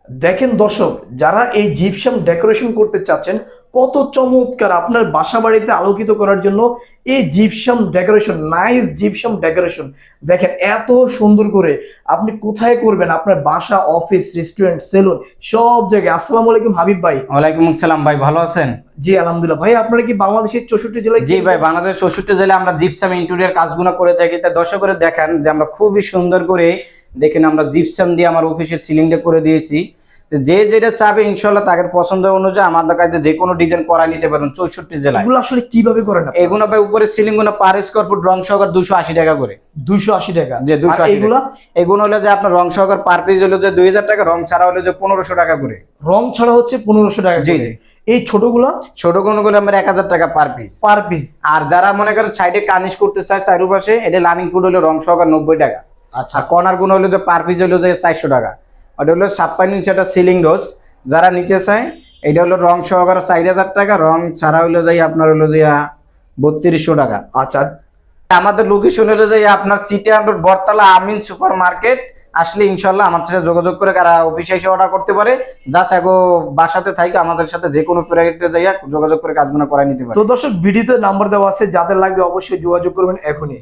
দেখেন দর্শক, যারা এই জিপসাম ডেকোরেশন করতে চাচ্ছেন, কত চমৎকার আপনার বাসা বাড়িতে আলোকিত করার জন্য এই gypsum decoration, nice gypsum decoration. দেখেন এত সুন্দর করে আপনি কোথায় করবেন, আপনার বাসা, অফিস, রেস্টুরেন্ট, সেলুন, সব জায়গায়। আসসালামু আলাইকুম হাবিব ভাই। ওয়ালাইকুম আসসালাম ভাই, ভালো আছেন? জি আলহামদুলিল্লাহ। ভাই আপনারা কি বাংলাদেশের 64 জেলায়? জি ভাই, বাংলাদেশের 64 জেলায় আমরা জিপসাম ইন্টেরিয়র কাজগুলো করে থাকি। তা দর্শক করে দেখেন যে আমরা খুবই সুন্দর করে দেখেন আমরা জিপসাম দিয়ে আমার অফিসের সিলিংটা করে দিয়েছি। তো যে যেটা চাবে ইনশাল্লাহ তাদের পছন্দ অনুযায়ী আমাদের কাছে যে কোনো ডিজাইন করা নিতে পারবেন 64 জেলায়। এগুলো আসলে কিভাবে করেন আপনারা? এগুলো ভাই উপরে সিলিং গুলো পার স্কয়ার ফুট রং সহকার 280 টাকা করে। 280 টাকা? যে 280 এগুলো এগুলো হলো যে আপনার রং সহকার পার পিস হলো যে 2000 টাকা, রং ছাড়া হলো যে 1500 টাকা করে। রং ছাড়া হচ্ছে 1500 টাকা জি করে। জি। এই ছোটগুলা ছোট কোনগুলো আমার 1000 টাকা পার পিস। Per piece. আর যারা মনে করেন সাইডে কার্নিশ করতে চায় চারপাশে, এটা লার্নিং ফুড হলো রং সহকার 90 টাকা। আচ্ছা। আর কর্নার গুলো হলো যে পার পিস হলো যে 400 টাকা। ওটা হলো 56 ইঞ্চি একটা সিলিং ডোজ, যারা নিতে চায় এটা হলো রং সহকারে 4000 টাকা, রং ছাড়া হলো যাই আপনার হলো যে 3200 টাকা। আচ্ছা। আমাদের লোকেশন হলো যে আপনার চিটিয়াং রোড, বটতলা আমিন সুপার মার্কেট। আসলে ইনশাল্লাহ আমার সাথে যোগাযোগ করে কারা অফিসে এসে অর্ডার করতে পারে। জাস্ট এগো বাসাতে থাকি আমাদের সাথে যে কোনো প্রাইভেটে যাইয়া যোগাযোগ করে কাজগুলো করাই নিতে পারে। তো দর্শক, ভিডিওতে নাম্বার দেওয়া আছে, যাদের লাগবে অবশ্যই যোগাযোগ করবেন এখনই।